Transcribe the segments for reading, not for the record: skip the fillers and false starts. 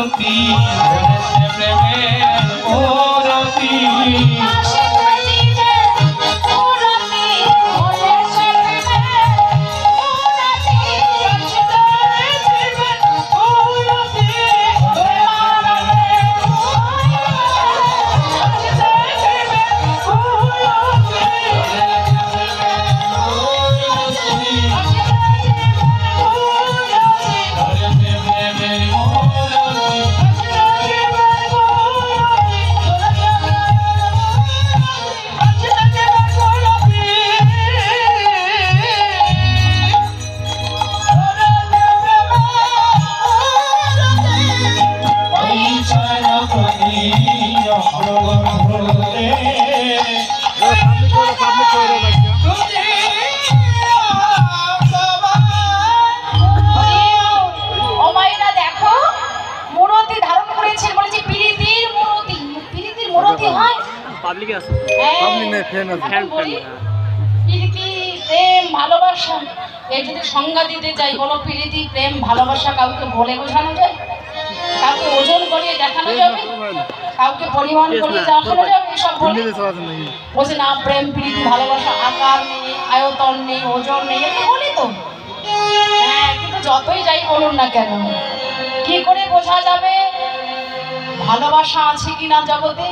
মূরতি প্রেমের মূরতি ভালোবাসা এই যদি সংজ্ঞা দিতে চাই বলো প্রীতি প্রেম ভালোবাসা কাউকে বলে বোঝানো যায়, কাউকে ওজন করিয়ে দেখানো যাবে, কাউকে পরিমাণ করিয়ে দেখানো যাবে? সব বলছে না প্রেম প্রীতি ভালোবাসা আকার নেই, আয়তন নেই, ওজন নেই, এটা বলি তো। হ্যাঁ, কিন্তু যতই যাই বলুন না কেন কি করে বোঝা যাবে ভালোবাসা আছে কিনা জগতে?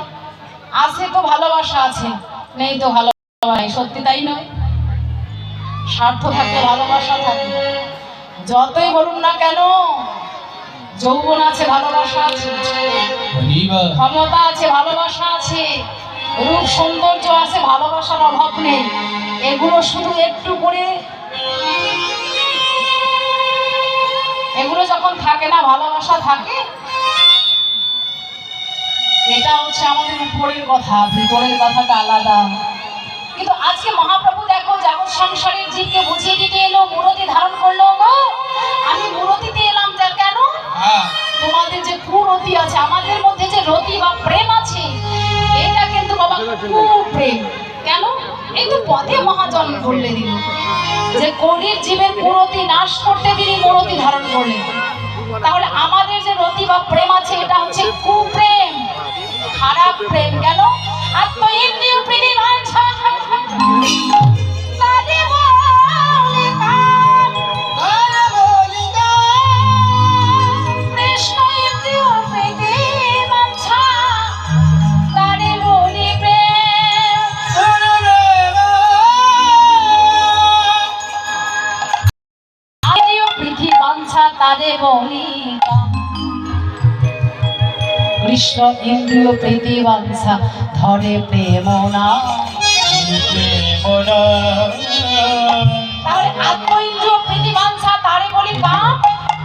আছে তো ভালোবাসা আছে, নেই তো ভালোবাসা নেই। সত্যি তাই নয়? স্বার্থ থাকে, ভালোবাসা থাকে, যতই বলুন না কেন যৌবন আছে, ভালোবাসা আছে, ক্ষমতা আছে, ভালোবাসা আছে, রূপ সৌন্দর্য আছে, ভালোবাসার অভাব নেই। এগুলো শুধু একটু করে এগুলো যখন থাকে না, ভালোবাসা থাকে, এটা হচ্ছে আমাদের উপরের কথা, ভিতরের কথাটা আলাদা। কিন্তু আজকে মহাপ্রভু দেখো জগৎ সংসারের জীবকে বুঝিয়ে দিতে এলো, মূরতি ধারণ করলো। গো আমি মূরতিতে এলাম কেন? তোমাদের যে কুরতি আছে, আমাদের মধ্যে যে রতি বা প্রেম আছে, এটা কিন্তু বাবা কুপ্রেম। কেন? এই তো পথে মহাজন বললে দিল যে কলির জীবের কুরতি নাশ করতে তিনি মূরতি ধারণ করলেন। তাহলে আমাদের যে রতি বা প্রেম আছে, এটা হচ্ছে কুপ্রেম, খারাপ প্রেম। কেন? আত্ম ইন্দ্রিয় প্রীতি বাঞ্ছা কৃষ্ণ ইন্দ্রিয় প্রীতি বাঞ্ছা ধরে প্রেম না। তাহলে আত্ম ইন্দ্রিয় প্রীতি বাঞ্ছা তারে বলি কাম,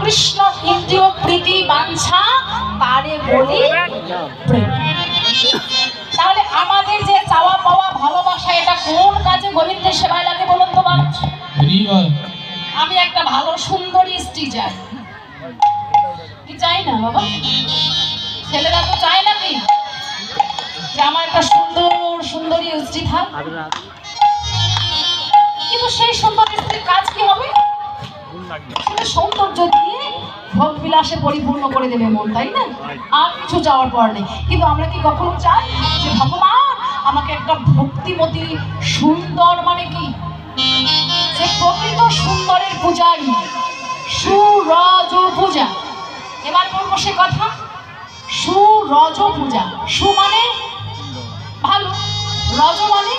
কৃষ্ণ ইন্দ্রিয় প্রীতি বাঞ্ছা তারে বলি প্রেম। তাহলে আমাদের যে চাওয়া পাওয়া ভালোবাসা, এটা কোন কাজে গোবিন্দের সেবায় লাগে বলুন তো মানুষ? আমি একটা ভালো সুন্দরী স্ত্রী চাই, কি চাই না বাবা? ছেলেরা তো চায় নাকি যে আমার একটা সুন্দরী স্ত্রী থাক? কিন্তু সেই সুন্দর স্ত্রীর কাজ কি হবে? সৌন্দর্য দিয়ে ভোগ বিলাসে পরিপূর্ণ করে দেবে মন, তাই না? আর কিছু চাওয়ার পর নেই। কিন্তু আমরা কি কখনো চাই যে ভগবান আমাকে একটা ভক্তিমতী সুন্দর, মানে কি যে প্রকৃত সুন্দরের পূজারী, সুরজ পূজা। এবার বলবো সে কথা, সুরজ পূজা। সু মানে ভালো, রজ মানে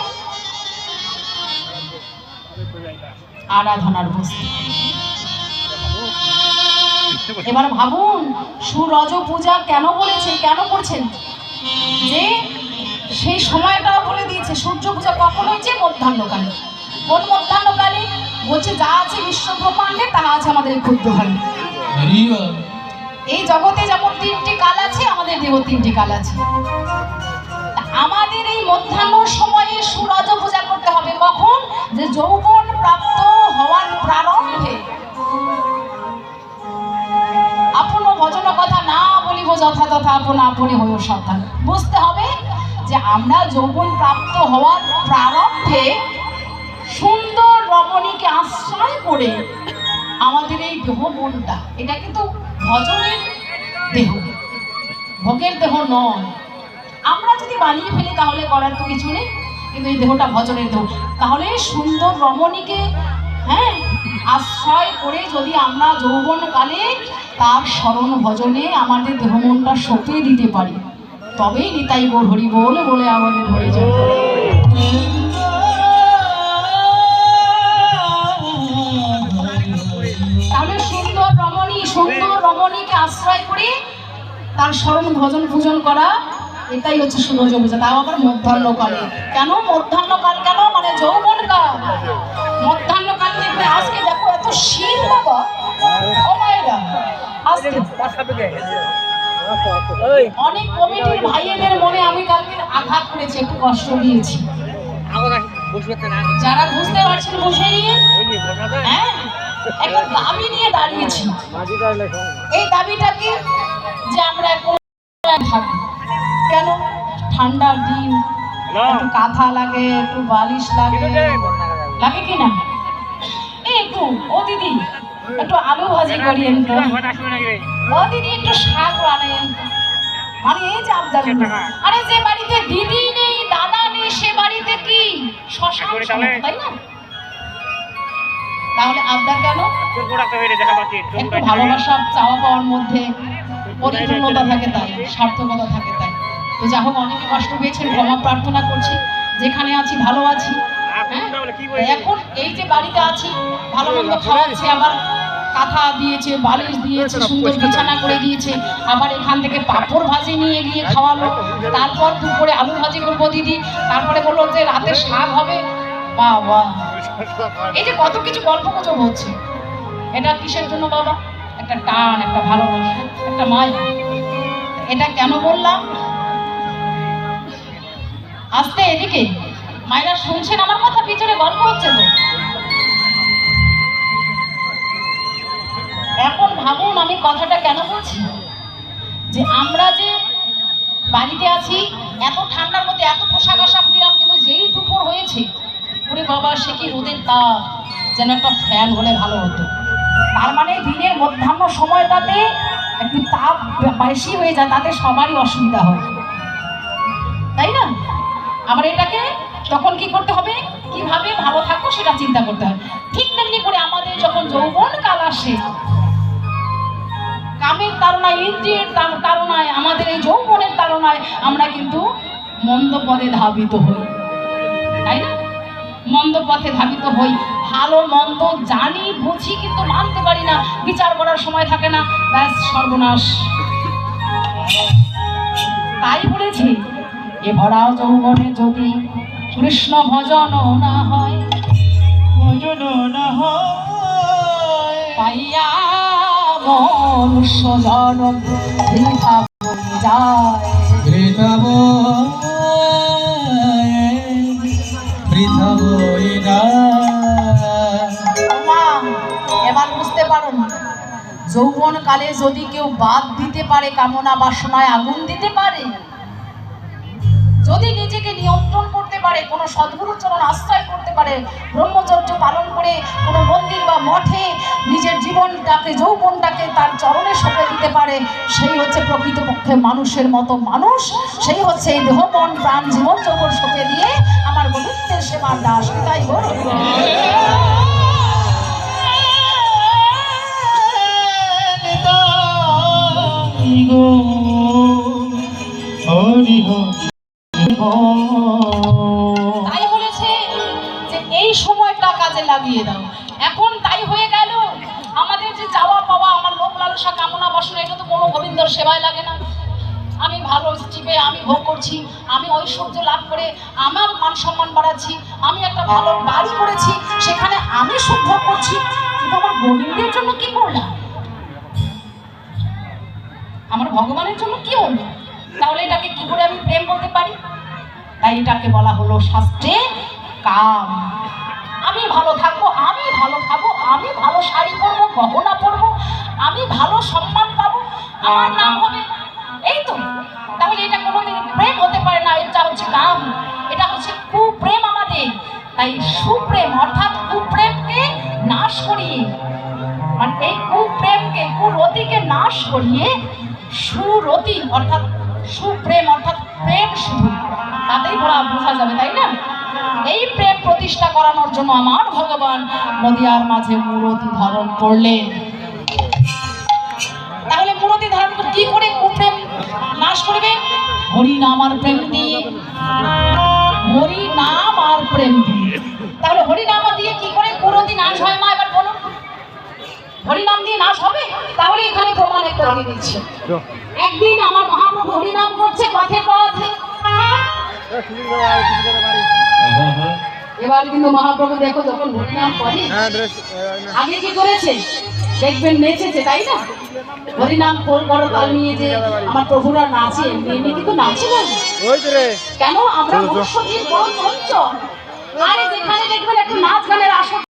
আরাধনার বস্তু। এবার ভাবুন সুরজ পূজা কেন বলেছে, কেন করছেন? যে সেই সময়টাও বলে দিয়েছে সূর্য পূজা কখন হয়েছে? মধ্যাহ্নকালে। কোন মধ্যাহ্নকালে? বলছে যা আছে বিশ্ব ব্রহ্মাণ্ডে তা আছে আমাদের ক্ষুদ্র ভাবে। এই জগতে যেমন 3টি কাল আছে, আমাদের দেহ 3টি কাল আছে। আমাদের এই মধ্যাহ্ন সময়ে সূরজ পূজা করতে হবে। কখন? যে যৌবন প্রাপ্ত হওয়ার প্রারম্ভে। আপন ভজন কথা না বলিব যথা তথা, আপন আপনি হইও সাবধান। বুঝতে হবে যে আমরা যৌবন প্রাপ্ত হওয়ার প্রারম্ভে সুন্দর রমণীকে আশ্রয় করে আমাদের এই দেহ মনটা, এটা কিন্তু ভজনের দেহ। ভোগের দেহ নয়। আমরা যদি বানিয়ে ফেলি তাহলে করার তো কিছু নেই, কিন্তু এই দেহটা ভজনের দেহ। তাহলে সুন্দর রমণীকে হ্যাঁ আশ্রয় করে যদি আমরা যৌবনকালে তার স্মরণ ভজনে আমাদের দেহ মনটা সঁপে দিতে পারি, তবেই নিতাই গৌর হরি বল বলে আমাদের হয়ে যায়। তাহলে সুন্দর রমণীকে আশ্রয় করে তার স্মরণ ভজন পূজন করা, এটাই হচ্ছে সুযোগ। তাও আবার মধ্যাহ্নকালে। কেন মধ্যাহ্নকাল? কেন মানে যৌবনকাল। মধ্যাহ্নকাল দেখবে আজকে দেখো এত শীত বাবা, ও মায়েরা আজকে অনেক কমিটির ভাইয়েদের মনে আমি কালকে আঘাত করেছি, একটু কষ্ট দিয়েছি। যারা বুঝতে পারছেন বসে নিয়ে হ্যাঁ একটা দাবি নিয়ে দাঁড়িয়েছি। এই দাবিটা কি? যে আমরা এখন থাকি কেন? ঠান্ডার দিন একটু কাঁথা লাগে, একটু বালিশ লাগে, লাগে কি না? একটু ও দিদি একটু আলু ভাজি করিয়েন তো, ও দিদি একটু শাক বানাইন তো। মানে এই যে আবদার, আরে যে বাড়িতে দিদি নেই দাদা নেই সে বাড়িতে কি শ্মশান, তাই না? তাহলে আবদার কেন? একটু ভালোবাসা চাওয়া পাওয়ার মধ্যে পরিপূর্ণতা থাকে, তাই সার্থকতা থাকে। তাই তো যা হোক, অনেকে কষ্ট পেয়েছেন, ক্ষমা প্রার্থনা করছি। যেখানে আছি ভালো আছি। এখন এই যে বাড়িতে আছি, ভালো মন্দ খাওয়াচ্ছে, আবার কাঁথা দিয়েছে, বালিশ দিয়েছে, সুন্দর বিছানা করে দিয়েছে, আবার এখান থেকে পাঁপড় ভাজি নিয়ে গিয়ে খাওয়ালো, তারপর দুপুরে আলু ভাজি করবো দিদি, তারপরে বললো যে রাতে শাক হবে। বাবা, এই যে কত কিছু গল্প গুজব হচ্ছে, এটা কিসের জন্য বাবা? একটা টান, একটা ভালোবাসা, একটা মায়া। এটা কেন বললাম? আস্তে এদিকে মায়েরা শুনছেন আমার কথা? পিছনে গল্প হচ্ছে তো। এখন ভাবুন আমি কথাটা কেন বলছি, যে আমরা যে বাড়িতে আছি এত ঠান্ডার মধ্যে এত পোশাক আশাক নিলাম, কিন্তু যেই দুপুর হয়েছে ওরে বাবা সে কি রোদের তাপ, যেন একটা ফ্যান হলে ভালো হতো। তার মানে দিনের মধ্যাহ্ন সময়টাতে একটু তাপ বেশি হয়ে যায়, তাতে সবারই অসুবিধা হয়, তাই না? আবার এটাকে তখন কি করতে হবে, কিভাবে ভালো থাকবো সেটা চিন্তা করতে হবে। ঠিক তেমনি করে আমাদের যখন যৌবন কাল আসে, কামের তাড়নায়, ইন্দ্রিয়ের তাড়নায়, আমাদের এই যৌবনের তাড়নায় আমরা কিন্তু মন্দ পথে ধাবিত হই, তাই না? মন্দ পথে ধাবিত হই, ভালো মন্দ জানি বুঝি কিন্তু মানতে পারি না, বিচার করার সময় থাকে না, ব্যাস সর্বনাশ। তাই বলেছি, এ ভরা যৌবনে যদি কৃষ্ণ ভজন না হয়, পাইয়া মনুষ্য জনম বৃথা বনে যায়, বৃথা বই যায়। এবার বুঝতে পারো না, যৌবন কালে যদি কেউ বাদ দিতে পারে, কামনা বাসনায় আগুন দিতে পারে, যদি নিজেকে নিয়ন্ত্রণ করতে পারে, কোনো সদ্গুরু চরণ আশ্রয় করতে পারে, ব্রহ্মচর্য পালন করে কোনো মন্দির বা মঠে নিজের জীবনটাকে, যৌবনটাকে তার চরণে সঁপে দিতে পারে, সেই হচ্ছে প্রকৃতপক্ষে মানুষের মতো মানুষ। সেই হচ্ছে এই দেহ মন প্রাণ জীবন যৌবন সঁপে দিয়ে আমার গোবিন্দের সেবার দাস। তাই বল তাই বলেছে যে এই সময়টা কাজে লাগিয়ে দাও। এখন তাই হয়ে গেল, আমাদের যে চাওয়া পাওয়া, আমার লোক লালসা কামনা বাসনা, এটা তো কোনো গোবিন্দর সেবায় লাগে না। আমি ভালো চিপে আমি ভোগ করছি, আমি ঐশ্বর্য লাভ করে আমার মান সম্মান বাড়াচ্ছি, আমি একটা ভালো বাড়ি করেছি, সেখানে আমি সুখ ভোগ করছি, কিন্তু আমার গোবিন্দের জন্য কি করলাম? আমার ভগবানের জন্য কি হলো? তাহলে এটাকে কি করে আমি প্রেম বলতে পারি? তাই এটাকে বলা হলো শাস্ত্রে কাম। আমি ভালো থাকবো, আমি ভালো খাবো, আমি ভালো শাড়ি পরবো, গহনা পরবো, আমি ভালো সম্মান পাবো, আমার নাম হবে, এই তো। তাহলে এটা কোনোদিন প্রেম হতে পারে না, এটা হচ্ছে কাম, এটা হচ্ছে কুপ্রেম আমাদের। তাই সুপ্রেম অর্থাৎ কুপ্রেমকে নাশ করিয়ে, মানে এই কুপ্রেমকে, কুরতিকে নাশ করিয়ে সুরতি অর্থাৎ সুপ্রেম অর্থাৎ প্রেম শুধু, তাতেই বোঝা যাবে, তাই না? এই প্রেম প্রতিষ্ঠা করানোর জন্য আমার ভগবান নদিয়ার মাঝে মূরতি ধারণ করলেন। তাহলে মূরতি ধারণ করে কি করে কুপ্রেম নাশ করবে? হরি নাম আর প্রেম দিয়ে, হরি নাম আর প্রেম দিয়ে। তাহলে হরি নাম দিয়ে কি করে কুরতি নাশ হয় মা, এবার বলুন। হরি নাম দিয়ে নাশ হবে? তাহলে এখানে প্রমাণ একটা দিয়ে দিচ্ছে। একদিন আমার মহাপ্রভু হরি নাম করছে পথে পথে, এবার কিন্তু মহাপ্রভু দেখো যখন হরি নাম করে, আগে কি করেছে দেখবেন নেচেছে, তাই না? হরিনাম কোন বড় তাল নিয়ে যে আমার প্রভুরা নাচে, এমনি কিন্তু নাচে না। কেন? আমরা মনুষ্য জীব বড় চঞ্চল। আরে যেখানে দেখবেন একটু নাচ গানের আসর